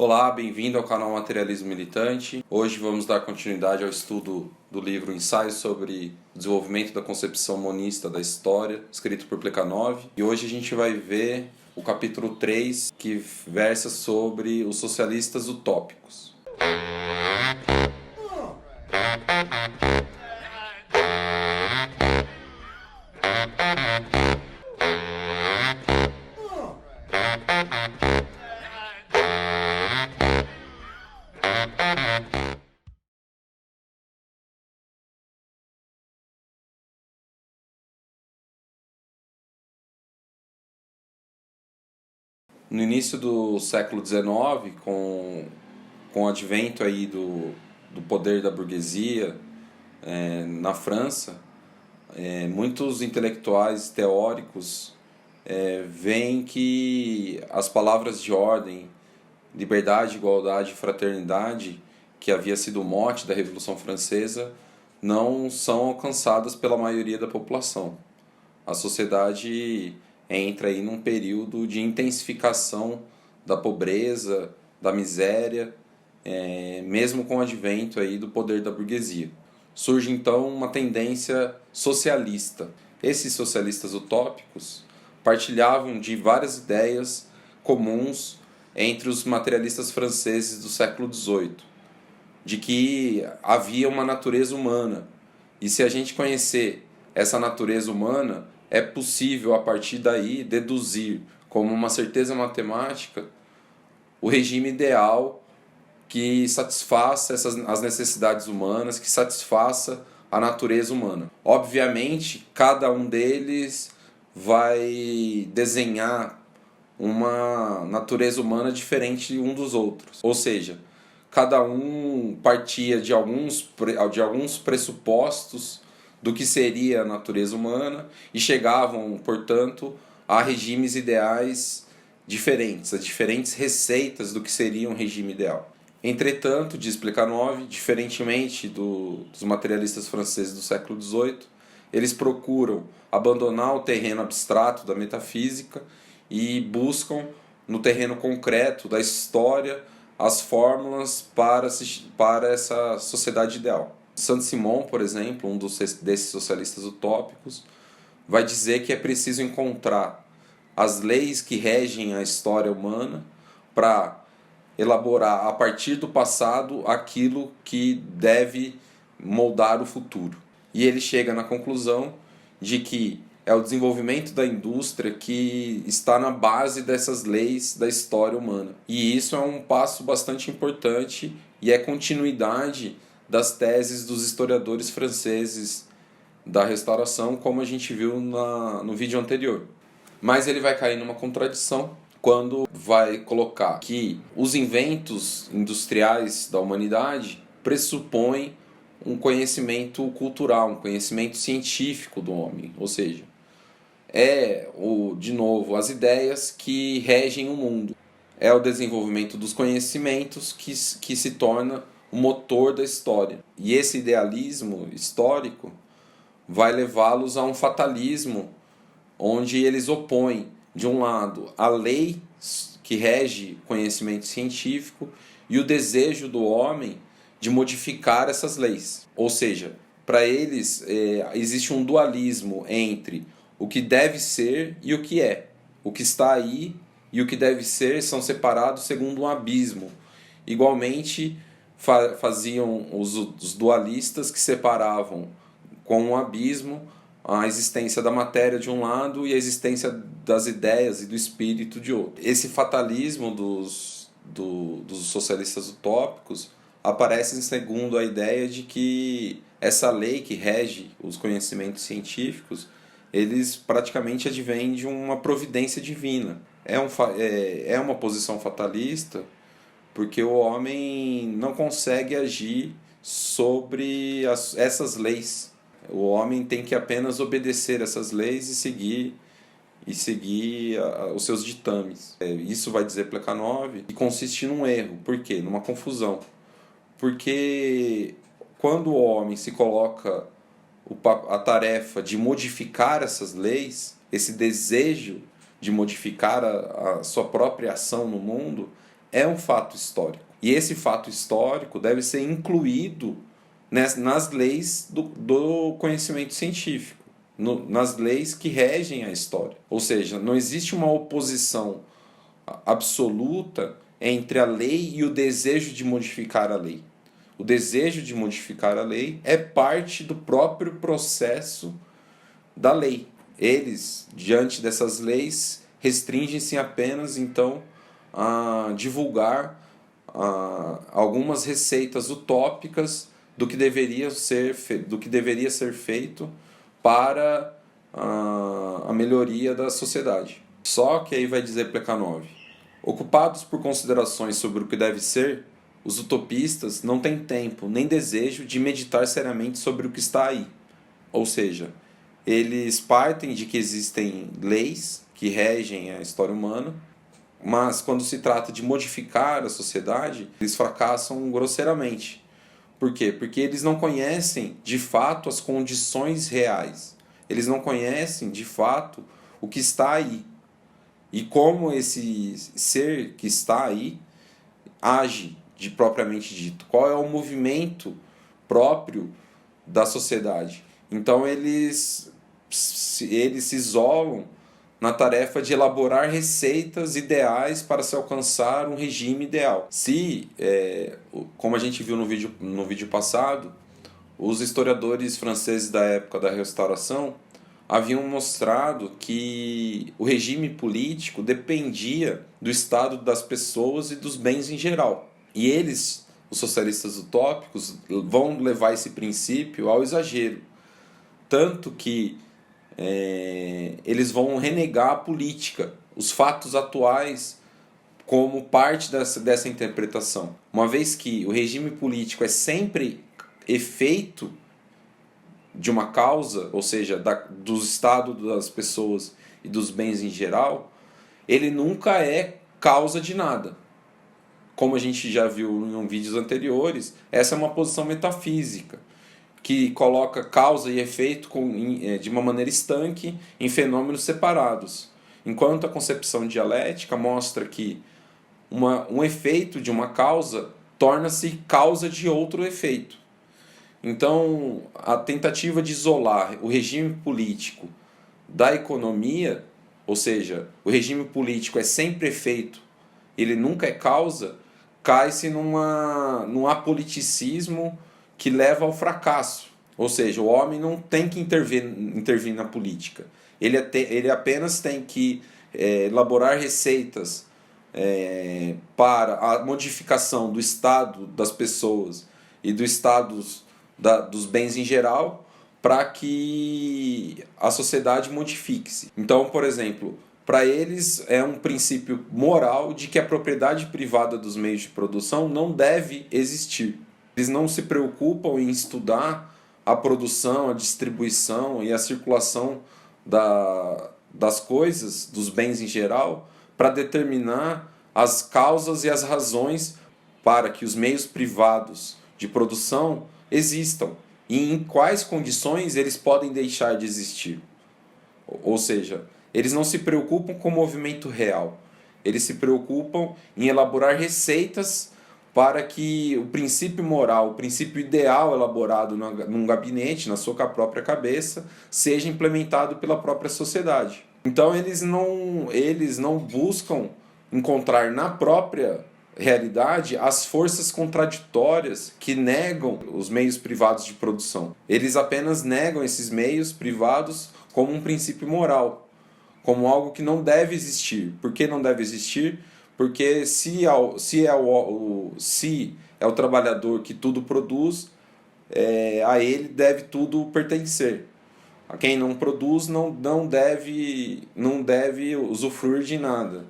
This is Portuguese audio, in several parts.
Olá, bem-vindo ao canal Materialismo Militante. Hoje vamos dar continuidade ao estudo do livro Ensaios sobre o Desenvolvimento da Concepção Monista da História, escrito por Plekhanov. E hoje a gente vai ver o capítulo 3, que versa sobre os socialistas utópicos. No início do século XIX, com o advento aí do poder da burguesia na França, muitos intelectuais teóricos veem que as palavras de ordem, liberdade, igualdade e fraternidade, que havia sido o mote da Revolução Francesa, não são alcançadas pela maioria da população. A sociedade entra aí num período de intensificação da pobreza, da miséria, mesmo com o advento aí do poder da burguesia. Surge então uma tendência socialista. Esses socialistas utópicos partilhavam de várias ideias comuns entre os materialistas franceses do século XVIII, de que havia uma natureza humana, e se a gente conhecer essa natureza humana, é possível a partir daí deduzir como uma certeza matemática o regime ideal que satisfaça as necessidades humanas, que satisfaça a natureza humana. Obviamente, cada um deles vai desenhar uma natureza humana diferente um dos outros. Ou seja, cada um partia de alguns pressupostos do que seria a natureza humana e chegavam, portanto, a regimes ideais diferentes, a diferentes receitas do que seria um regime ideal. Entretanto, diz Plekhanov, diferentemente dos materialistas franceses do século XVIII, eles procuram abandonar o terreno abstrato da metafísica e buscam, no terreno concreto da história, as fórmulas para essa sociedade ideal. Saint-Simon, por exemplo, desses socialistas utópicos, vai dizer que é preciso encontrar as leis que regem a história humana para elaborar a partir do passado aquilo que deve moldar o futuro. E ele chega na conclusão de que é o desenvolvimento da indústria que está na base dessas leis da história humana. E isso é um passo bastante importante e é continuidade das teses dos historiadores franceses da Restauração, como a gente viu no vídeo anterior. Mas ele vai cair numa contradição quando vai colocar que os inventos industriais da humanidade pressupõem um conhecimento cultural, um conhecimento científico do homem, ou seja, de novo, as ideias que regem o mundo. É o desenvolvimento dos conhecimentos que se torna o motor da história. E esse idealismo histórico vai levá-los a um fatalismo onde eles opõem, de um lado, a lei que rege o conhecimento científico e o desejo do homem de modificar essas leis. Ou seja, para eles existe um dualismo entre o que deve ser e o que é. O que está aí e o que deve ser são separados segundo um abismo. Igualmente, faziam os dualistas que separavam com um abismo a existência da matéria de um lado e a existência das ideias e do espírito de outro. Esse fatalismo dos socialistas utópicos aparece segundo a ideia de que essa lei que rege os conhecimentos científicos, eles praticamente advêm de uma providência divina. É uma posição fatalista porque o homem não consegue agir sobre essas leis. O homem tem que apenas obedecer essas leis e seguir os seus ditames. Isso vai dizer Plekhanov, que consiste num erro. Por quê? Numa confusão. Porque quando o homem se coloca a tarefa de modificar essas leis, esse desejo de modificar a sua própria ação no mundo, é um fato histórico. E esse fato histórico deve ser incluído nas leis do conhecimento científico, nas leis que regem a história. Ou seja, não existe uma oposição absoluta entre a lei e o desejo de modificar a lei. O desejo de modificar a lei é parte do próprio processo da lei. Eles, diante dessas leis, restringem-se apenas, então, a divulgar algumas receitas utópicas do que deveria ser feito para a melhoria da sociedade. Só que aí vai dizer Plekhanov: ocupados por considerações sobre o que deve ser, os utopistas não têm tempo nem desejo de meditar seriamente sobre o que está aí. Ou seja, eles partem de que existem leis que regem a história humana, mas quando se trata de modificar a sociedade, eles fracassam grosseiramente. Por quê? Porque eles não conhecem de fato as condições reais. Eles não conhecem de fato o que está aí. E como esse ser que está aí age, de propriamente dito. Qual é o movimento próprio da sociedade. Então eles se isolam na tarefa de elaborar receitas ideais para se alcançar um regime ideal. Como a gente viu no vídeo passado, os historiadores franceses da época da Restauração haviam mostrado que o regime político dependia do estado das pessoas e dos bens em geral. E eles, os socialistas utópicos, vão levar esse princípio ao exagero. Tanto que eles vão renegar a política, os fatos atuais, como parte dessa interpretação. Uma vez que o regime político é sempre efeito de uma causa, ou seja, do estado das pessoas e dos bens em geral, ele nunca é causa de nada. Como a gente já viu em vídeos anteriores, essa é uma posição metafísica, que coloca causa e efeito de uma maneira estanque em fenômenos separados. Enquanto a concepção dialética mostra que um efeito de uma causa torna-se causa de outro efeito. Então, a tentativa de isolar o regime político da economia, ou seja, o regime político é sempre efeito, ele nunca é causa, cai-se num apoliticismo que leva ao fracasso. Ou seja, o homem não tem que intervir na política. Ele apenas tem que elaborar receitas para a modificação do estado das pessoas e do estado dos bens em geral, para que a sociedade modifique-se. Então, por exemplo, para eles é um princípio moral de que a propriedade privada dos meios de produção não deve existir. Eles não se preocupam em estudar a produção, a distribuição e a circulação das coisas, dos bens em geral, para determinar as causas e as razões para que os meios privados de produção existam e em quais condições eles podem deixar de existir. Ou seja, eles não se preocupam com o movimento real, eles se preocupam em elaborar receitas para que o princípio moral, o princípio ideal elaborado num gabinete, na sua própria cabeça, seja implementado pela própria sociedade. Então eles não buscam encontrar na própria realidade as forças contraditórias que negam os meios privados de produção. Eles apenas negam esses meios privados como um princípio moral, como algo que não deve existir. Por que não deve existir? Porque se é o trabalhador que tudo produz, a ele deve tudo pertencer. A quem não produz não deve usufruir de nada.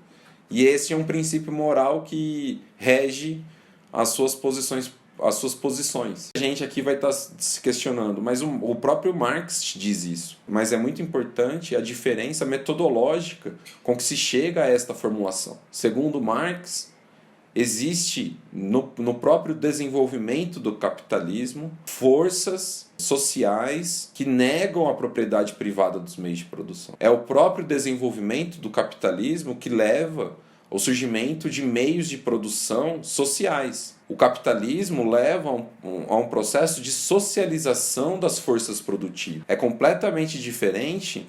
E esse é um princípio moral que rege as suas posições. A gente aqui vai estar se questionando, mas o próprio Marx diz isso. Mas é muito importante a diferença metodológica com que se chega a esta formulação. Segundo Marx, existe no próprio desenvolvimento do capitalismo forças sociais que negam a propriedade privada dos meios de produção. É o próprio desenvolvimento do capitalismo que leva o surgimento de meios de produção sociais. O capitalismo leva a um processo de socialização das forças produtivas. É completamente diferente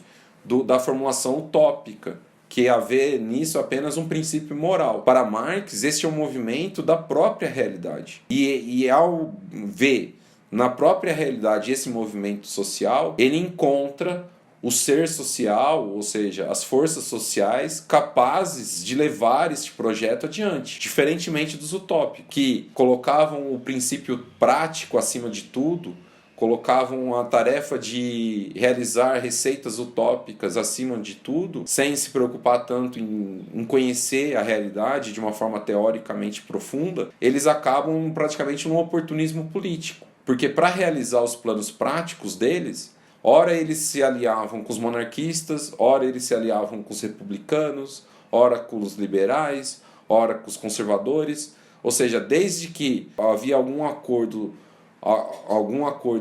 da formulação utópica, que haver nisso apenas um princípio moral. Para Marx, este é um movimento da própria realidade. E ao ver na própria realidade esse movimento social, ele encontra o ser social, ou seja, as forças sociais capazes de levar este projeto adiante, diferentemente dos utópicos, que colocavam o princípio prático acima de tudo, colocavam a tarefa de realizar receitas utópicas acima de tudo, sem se preocupar tanto em conhecer a realidade de uma forma teoricamente profunda. Eles acabam praticamente num oportunismo político, porque para realizar os planos práticos deles, ora eles se aliavam com os monarquistas, ora eles se aliavam com os republicanos, ora com os liberais, ora com os conservadores. Ou seja, desde que havia algum acordo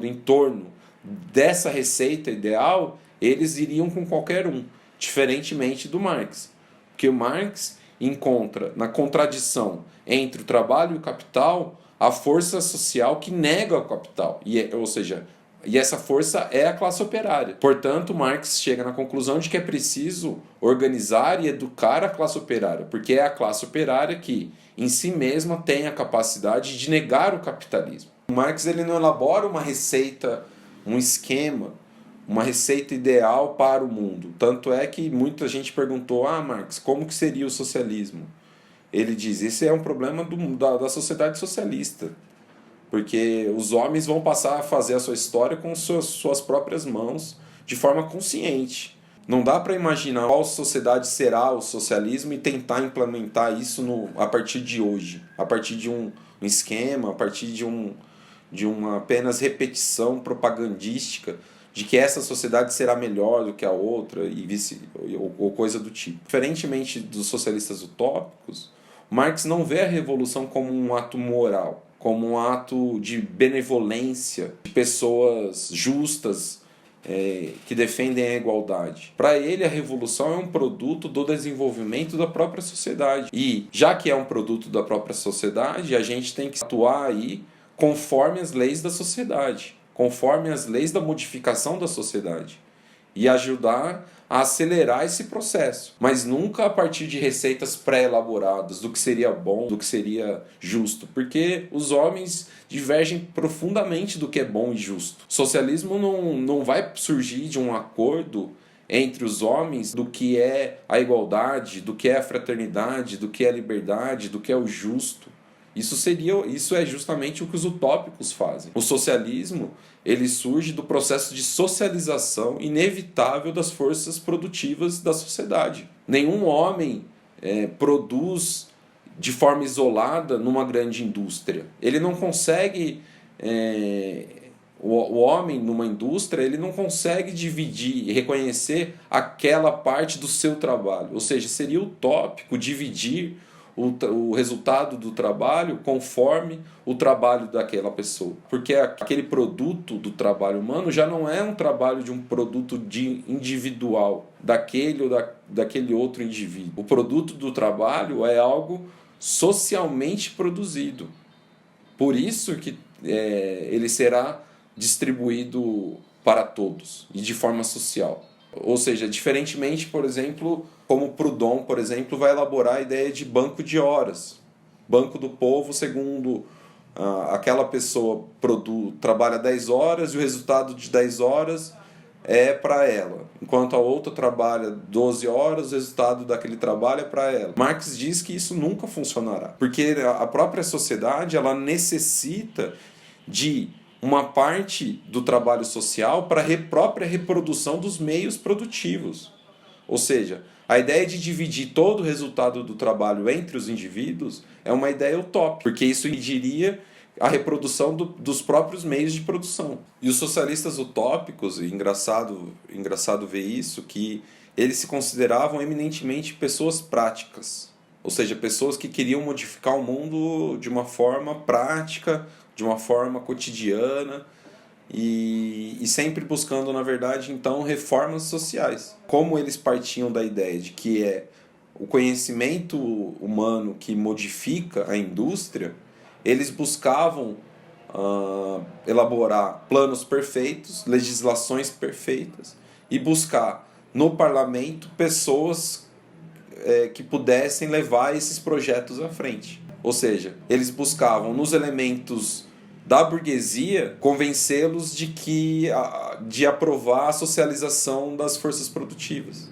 em torno dessa receita ideal, eles iriam com qualquer um, diferentemente do Marx. Porque o Marx encontra na contradição entre o trabalho e o capital a força social que nega o capital, e essa força é a classe operária. Portanto, Marx chega na conclusão de que é preciso organizar e educar a classe operária, porque é a classe operária que, em si mesma, tem a capacidade de negar o capitalismo. O Marx ele não elabora uma receita, um esquema, uma receita ideal para o mundo. Tanto é que muita gente perguntou, Marx, como que seria o socialismo? Ele diz, esse é um problema da sociedade socialista. Porque os homens vão passar a fazer a sua história com suas próprias mãos, de forma consciente. Não dá para imaginar qual sociedade será o socialismo e tentar implementar isso a partir de hoje, a partir de um esquema, a partir de uma apenas repetição propagandística de que essa sociedade será melhor do que a outra ou coisa do tipo. Diferentemente dos socialistas utópicos, Marx não vê a revolução como um ato moral, como um ato de benevolência, de pessoas justas que defendem a igualdade. Para ele, a revolução é um produto do desenvolvimento da própria sociedade. E, já que é um produto da própria sociedade, a gente tem que atuar aí conforme as leis da sociedade, conforme as leis da modificação da sociedade, e ajudar a acelerar esse processo, mas nunca a partir de receitas pré-elaboradas do que seria bom, do que seria justo, porque os homens divergem profundamente do que é bom e justo. O socialismo não vai surgir de um acordo entre os homens do que é a igualdade, do que é a fraternidade, do que é a liberdade, do que é o justo. Isso é justamente o que os utópicos fazem. O socialismo, ele surge do processo de socialização inevitável das forças produtivas da sociedade. Nenhum homem produz de forma isolada numa grande indústria. Ele não consegue... O homem numa indústria, ele não consegue dividir e reconhecer aquela parte do seu trabalho. Ou seja, seria utópico dividir o resultado do trabalho conforme o trabalho daquela pessoa. Porque aquele produto do trabalho humano já não é um trabalho de um produto individual, daquele ou daquele outro indivíduo. O produto do trabalho é algo socialmente produzido. Por isso que ele será distribuído para todos e de forma social. Ou seja, diferentemente, por exemplo, como Proudhon, por exemplo, vai elaborar a ideia de banco de horas. Banco do povo, segundo aquela pessoa trabalha 10 horas e o resultado de 10 horas é para ela. Enquanto a outra trabalha 12 horas, o resultado daquele trabalho é para ela. Marx diz que isso nunca funcionará, porque a própria sociedade ela necessita de uma parte do trabalho social para a própria reprodução dos meios produtivos. Ou seja, a ideia de dividir todo o resultado do trabalho entre os indivíduos é uma ideia utópica, porque isso impediria a reprodução dos próprios meios de produção. E os socialistas utópicos, engraçado ver isso, que eles se consideravam eminentemente pessoas práticas, ou seja, pessoas que queriam modificar o mundo de uma forma prática, de uma forma cotidiana e sempre buscando, na verdade, então, reformas sociais. Como eles partiam da ideia de que o conhecimento humano que modifica a indústria, eles buscavam elaborar planos perfeitos, legislações perfeitas e buscar no parlamento pessoas que pudessem levar esses projetos à frente. Ou seja, eles buscavam nos elementos da burguesia convencê-los de aprovar a socialização das forças produtivas.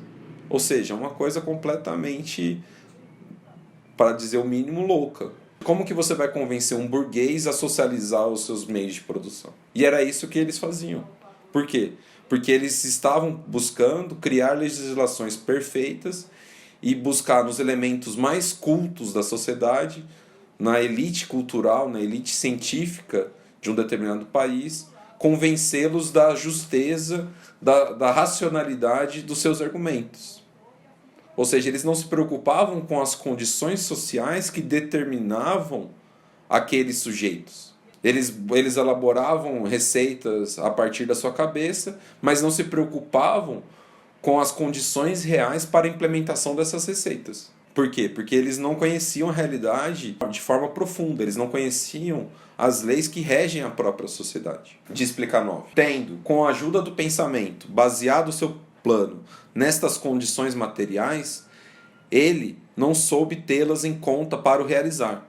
Ou seja, uma coisa completamente, para dizer o mínimo, louca. Como que você vai convencer um burguês a socializar os seus meios de produção? E era isso que eles faziam. Por quê? Porque eles estavam buscando criar legislações perfeitas e buscar nos elementos mais cultos da sociedade, na elite cultural, na elite científica de um determinado país, convencê-los da justeza, da racionalidade dos seus argumentos. Ou seja, eles não se preocupavam com as condições sociais que determinavam aqueles sujeitos. Eles elaboravam receitas a partir da sua cabeça, mas não se preocupavam com as condições reais para a implementação dessas receitas. Por quê? Porque eles não conheciam a realidade de forma profunda, eles não conheciam as leis que regem a própria sociedade. De explicar 9. Tendo, com a ajuda do pensamento, baseado o seu plano nestas condições materiais, ele não soube tê-las em conta para o realizar,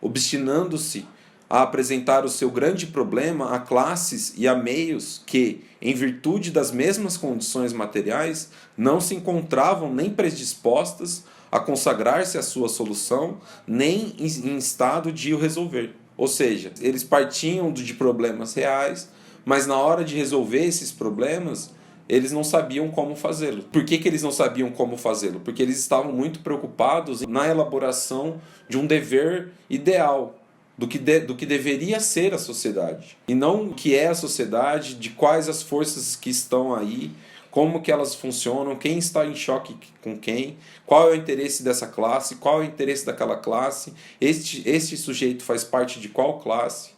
obstinando-se a apresentar o seu grande problema a classes e a meios que, em virtude das mesmas condições materiais, não se encontravam nem predispostas a consagrar-se à sua solução, nem em estado de o resolver. Ou seja, eles partiam de problemas reais, mas na hora de resolver esses problemas, eles não sabiam como fazê-lo. Por que eles não sabiam como fazê-lo? Porque eles estavam muito preocupados na elaboração de um dever ideal, do que deveria ser a sociedade. E não o que é a sociedade, de quais as forças que estão aí, como que elas funcionam, quem está em choque com quem, qual é o interesse dessa classe, qual é o interesse daquela classe, este sujeito faz parte de qual classe,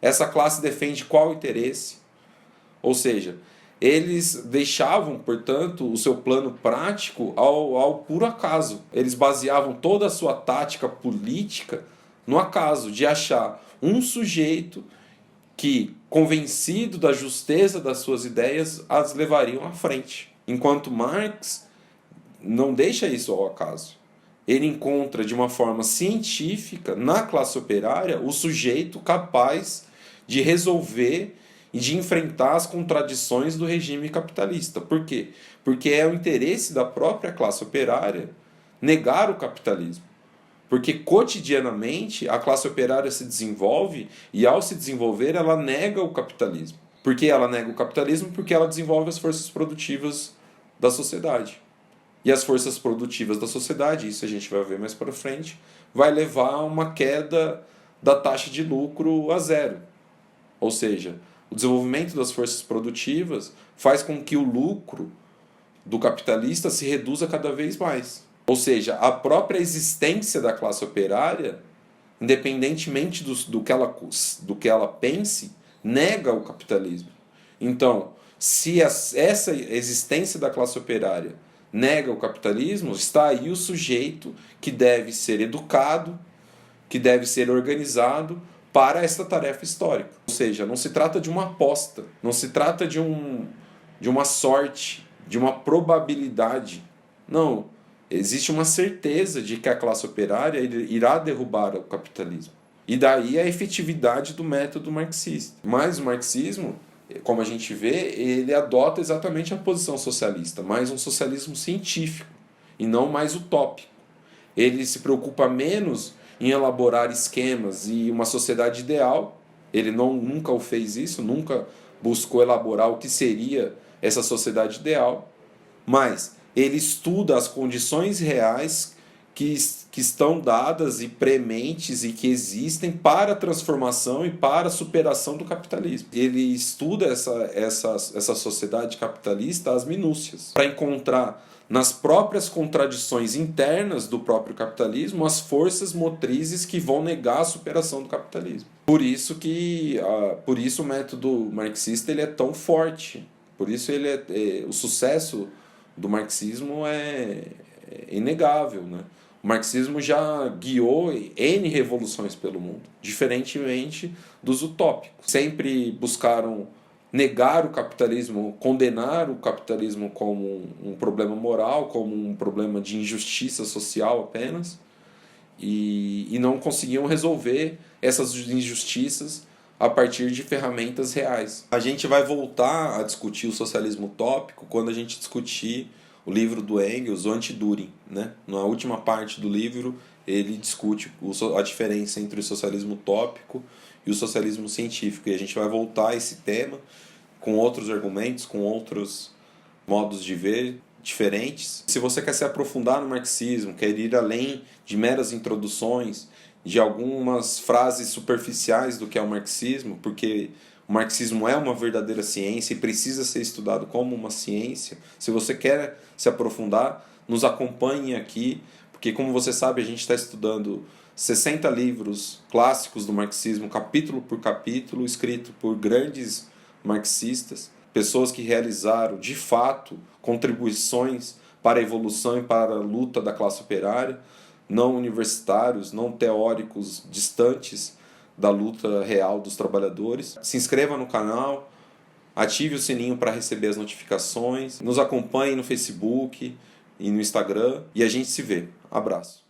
essa classe defende qual interesse. Ou seja, eles deixavam, portanto, o seu plano prático ao puro acaso. Eles baseavam toda a sua tática política no acaso, de achar um sujeito que, convencido da justeza das suas ideias, as levariam à frente. Enquanto Marx não deixa isso ao acaso. Ele encontra de uma forma científica, na classe operária, o sujeito capaz de resolver e de enfrentar as contradições do regime capitalista. Por quê? Porque é o interesse da própria classe operária negar o capitalismo. Porque cotidianamente a classe operária se desenvolve e, ao se desenvolver, ela nega o capitalismo. Por que ela nega o capitalismo? Porque ela desenvolve as forças produtivas da sociedade. E as forças produtivas da sociedade, isso a gente vai ver mais para frente, vai levar a uma queda da taxa de lucro a zero. Ou seja, o desenvolvimento das forças produtivas faz com que o lucro do capitalista se reduza cada vez mais. Ou seja, a própria existência da classe operária, independentemente do que ela pense, nega o capitalismo. Então, se essa existência da classe operária nega o capitalismo, está aí o sujeito que deve ser educado, que deve ser organizado para esta tarefa histórica. Ou seja, não se trata de uma aposta, não se trata de uma sorte, de uma probabilidade. Não. Existe uma certeza de que a classe operária irá derrubar o capitalismo. E daí a efetividade do método marxista. Mas o marxismo, como a gente vê, ele adota exatamente a posição socialista, mais um socialismo científico e não mais utópico. Ele se preocupa menos em elaborar esquemas e uma sociedade ideal. Ele nunca o fez isso, nunca buscou elaborar o que seria essa sociedade ideal, mas ele estuda as condições reais que estão dadas e prementes e que existem para a transformação e para a superação do capitalismo. Ele estuda essa sociedade capitalista às minúcias, para encontrar nas próprias contradições internas do próprio capitalismo as forças motrizes que vão negar a superação do capitalismo. Por isso o método marxista ele é tão forte. Por isso o sucesso do marxismo é é inegável, né? O marxismo já guiou N revoluções pelo mundo, diferentemente dos utópicos. Sempre buscaram negar o capitalismo, condenar o capitalismo como um problema moral, como um problema de injustiça social apenas, e não conseguiam resolver essas injustiças a partir de ferramentas reais. A gente vai voltar a discutir o socialismo utópico quando a gente discutir o livro do Engels, o Anti-Düring, né? Na última parte do livro, ele discute a diferença entre o socialismo utópico e o socialismo científico. E a gente vai voltar a esse tema com outros argumentos, com outros modos de ver diferentes. Se você quer se aprofundar no marxismo, quer ir além de meras introduções, de algumas frases superficiais do que é o marxismo, porque o marxismo é uma verdadeira ciência e precisa ser estudado como uma ciência. Se você quer se aprofundar, nos acompanhe aqui, porque como você sabe, a gente está estudando 60 livros clássicos do marxismo, capítulo por capítulo, escrito por grandes marxistas, pessoas que realizaram, de fato, contribuições para a evolução e para a luta da classe operária, não universitários, não teóricos distantes da luta real dos trabalhadores. Se inscreva no canal, ative o sininho para receber as notificações, nos acompanhe no Facebook e no Instagram e a gente se vê. Abraço.